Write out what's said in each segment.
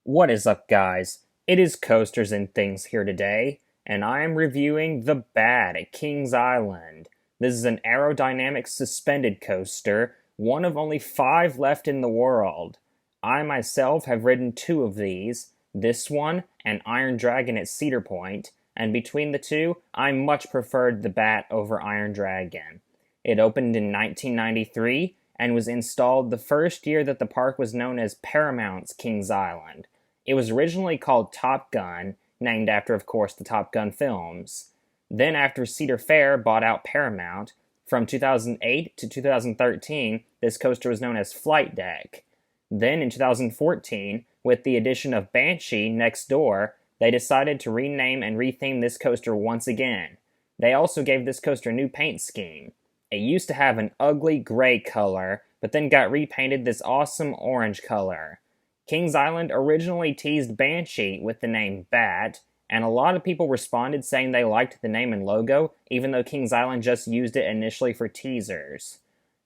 What is up, guys? It is Coasters and Things here today, and I am reviewing the Bat at Kings Island. This is an aerodynamic suspended coaster, one of only 5 left in the world. I myself have ridden 2 of these, this one and Iron Dragon at Cedar Point, and between the two, I much preferred the Bat over Iron Dragon. It opened in 1993 and was installed the first year that the park was known as Paramount's Kings Island. It was originally called Top Gun, named after, of course, the Top Gun films. Then after Cedar Fair bought out Paramount, from 2008 to 2013, this coaster was known as Flight Deck. Then in 2014, with the addition of Banshee next door, they decided to rename and retheme this coaster once again. They also gave this coaster a new paint scheme. It used to have an ugly gray color, but then got repainted this awesome orange color. Kings Island originally teased Banshee with the name Bat, and a lot of people responded saying they liked the name and logo, even though Kings Island just used it initially for teasers.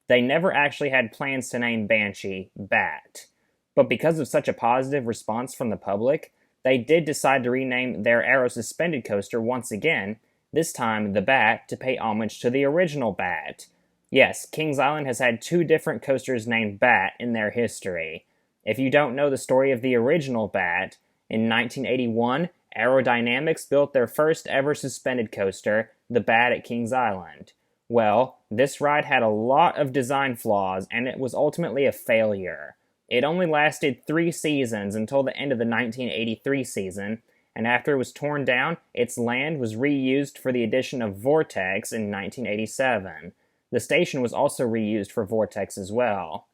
They never actually had plans to name Banshee Bat. But because of such a positive response from the public, they did decide to rename their Aero Suspended coaster once again, this time the Bat, to pay homage to the original Bat. Yes, Kings Island has had 2 different coasters named Bat in their history. If you don't know the story of the original Bat, in 1981, Aerodynamics built their first ever suspended coaster, the Bat at Kings Island. Well, this ride had a lot of design flaws, and it was ultimately a failure. It only lasted 3 seasons until the end of the 1983 season, and after it was torn down, its land was reused for the addition of Vortex in 1987. The station was also reused for Vortex as well.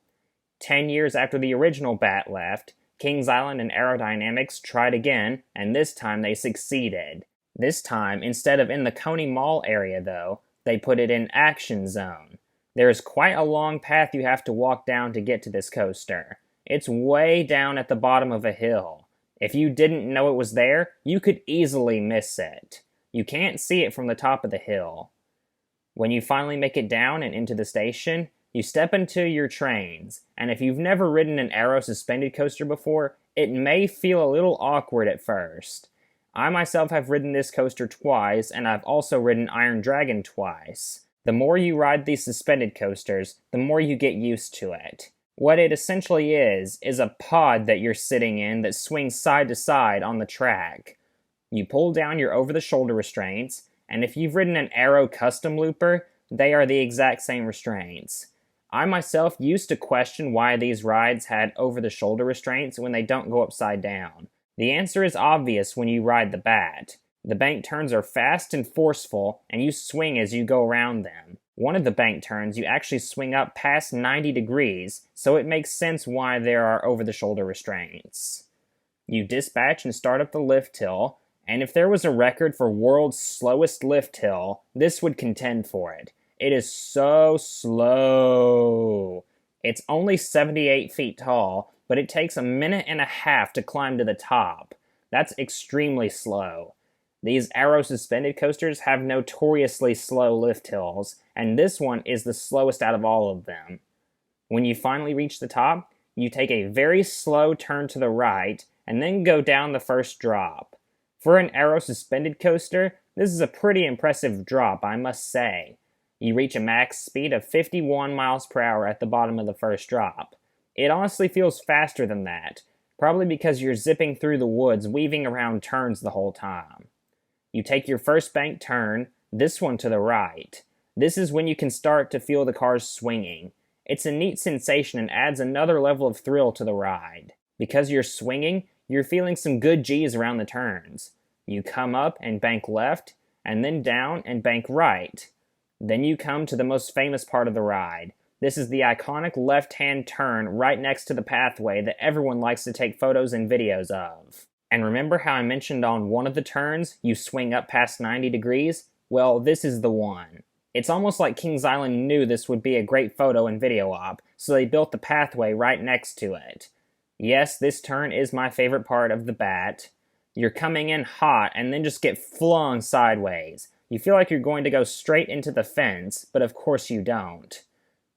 10 years after the original Bat left, Kings Island and Aerodynamics tried again, and this time they succeeded. This time, instead of in the Coney Mall area though, they put it in Action Zone. There is quite a long path you have to walk down to get to this coaster. It's way down at the bottom of a hill. If you didn't know it was there, you could easily miss it. You can't see it from the top of the hill. When you finally make it down and into the station, you step into your trains, and if you've never ridden an Aero Suspended coaster before, it may feel a little awkward at first. I myself have ridden this coaster twice, and I've also ridden Iron Dragon twice. The more you ride these suspended coasters, the more you get used to it. What it essentially is a pod that you're sitting in that swings side to side on the track. You pull down your over-the-shoulder restraints, and if you've ridden an Aero Custom Looper, they are the exact same restraints. I myself used to question why these rides had over-the-shoulder restraints when they don't go upside down. The answer is obvious when you ride the Bat. The bank turns are fast and forceful, and you swing as you go around them. One of the bank turns, you actually swing up past 90 degrees, so it makes sense why there are over-the-shoulder restraints. You dispatch and start up the lift hill, and if there was a record for world's slowest lift hill, this would contend for it. It is so slow. It's only 78 feet tall, but it takes 1.5 minutes to climb to the top. That's extremely slow. These Aero Suspended coasters have notoriously slow lift hills, and this one is the slowest out of all of them. When you finally reach the top, you take a very slow turn to the right, and then go down the first drop. For an Aero Suspended coaster, this is a pretty impressive drop, I must say. You reach a max speed of 51 miles per hour at the bottom of the first drop. It honestly feels faster than that, probably because you're zipping through the woods, weaving around turns the whole time. You take your first bank turn, this one to the right. This is when you can start to feel the cars swinging. It's a neat sensation and adds another level of thrill to the ride. Because you're swinging, you're feeling some good G's around the turns. You come up and bank left, and then down and bank right. Then you come to the most famous part of the ride. This is the iconic left-hand turn right next to the pathway that everyone likes to take photos and videos of. And remember how I mentioned on one of the turns, you swing up past 90 degrees? Well, this is the one. It's almost like Kings Island knew this would be a great photo and video op, so they built the pathway right next to it. Yes, this turn is my favorite part of the Bat. You're coming in hot and then just get flung sideways. You feel like you're going to go straight into the fence, but of course you don't.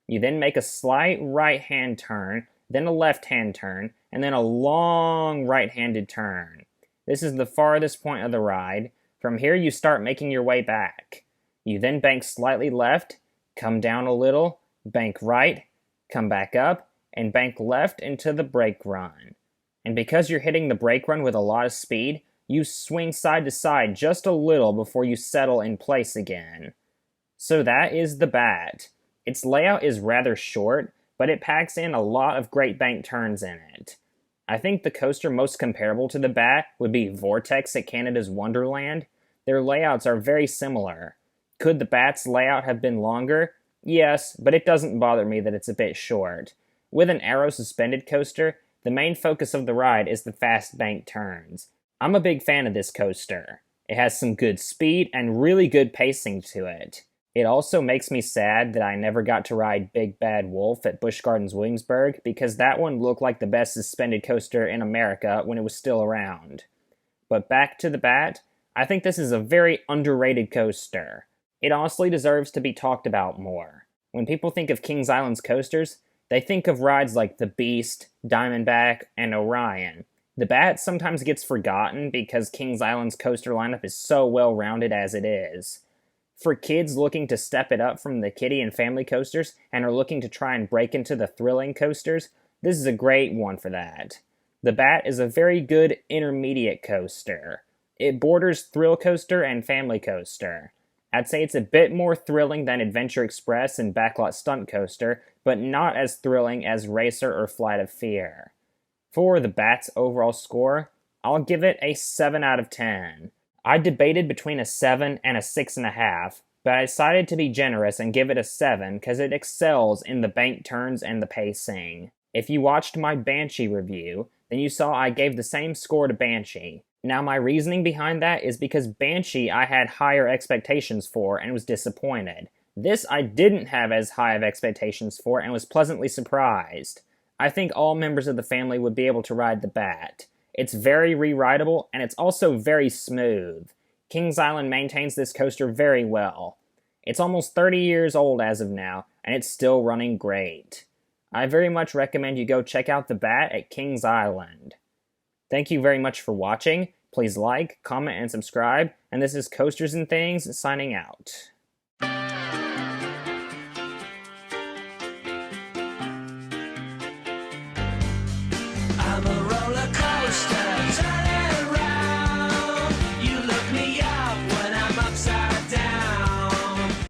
You then make a slight right-hand turn, then a left-hand turn, and then a long right-handed turn. This is the farthest point of the ride. From here you start making your way back. You then bank slightly left, come down a little, bank right, come back up, and bank left into the brake run. And because you're hitting the brake run with a lot of speed, you swing side to side just a little before you settle in place again. So that is the Bat. Its layout is rather short, but it packs in a lot of great bank turns in it. I think the coaster most comparable to the Bat would be Vortex at Canada's Wonderland. Their layouts are very similar. Could the Bat's layout have been longer? Yes, but it doesn't bother me that it's a bit short. With an arrow suspended coaster, the main focus of the ride is the fast bank turns. I'm a big fan of this coaster. It has some good speed and really good pacing to it. It also makes me sad that I never got to ride Big Bad Wolf at Busch Gardens Williamsburg because that one looked like the best suspended coaster in America when it was still around. But back to the Bat, I think this is a very underrated coaster. It honestly deserves to be talked about more. When people think of Kings Island's coasters, they think of rides like the Beast, Diamondback, and Orion. The Bat sometimes gets forgotten because Kings Island's coaster lineup is so well-rounded as it is. For kids looking to step it up from the kiddie and family coasters and are looking to try and break into the thrilling coasters, this is a great one for that. The Bat is a very good intermediate coaster. It borders thrill coaster and family coaster. I'd say it's a bit more thrilling than Adventure Express and Backlot Stunt Coaster, but not as thrilling as Racer or Flight of Fear. For the Bat's overall score, I'll give it a 7 out of 10. I debated between a 7 and a 6.5, but I decided to be generous and give it a 7 because it excels in the bank turns and the pacing. If you watched my Banshee review, then you saw I gave the same score to Banshee. Now my reasoning behind that is because Banshee I had higher expectations for and was disappointed. This I didn't have as high of expectations for and was pleasantly surprised. I think all members of the family would be able to ride the Bat. It's very re-rideable, and it's also very smooth. Kings Island maintains this coaster very well. It's almost 30 years old as of now, and it's still running great. I very much recommend you go check out the Bat at Kings Island. Thank you very much for watching. Please like, comment, and subscribe, and this is Coasters and Things signing out.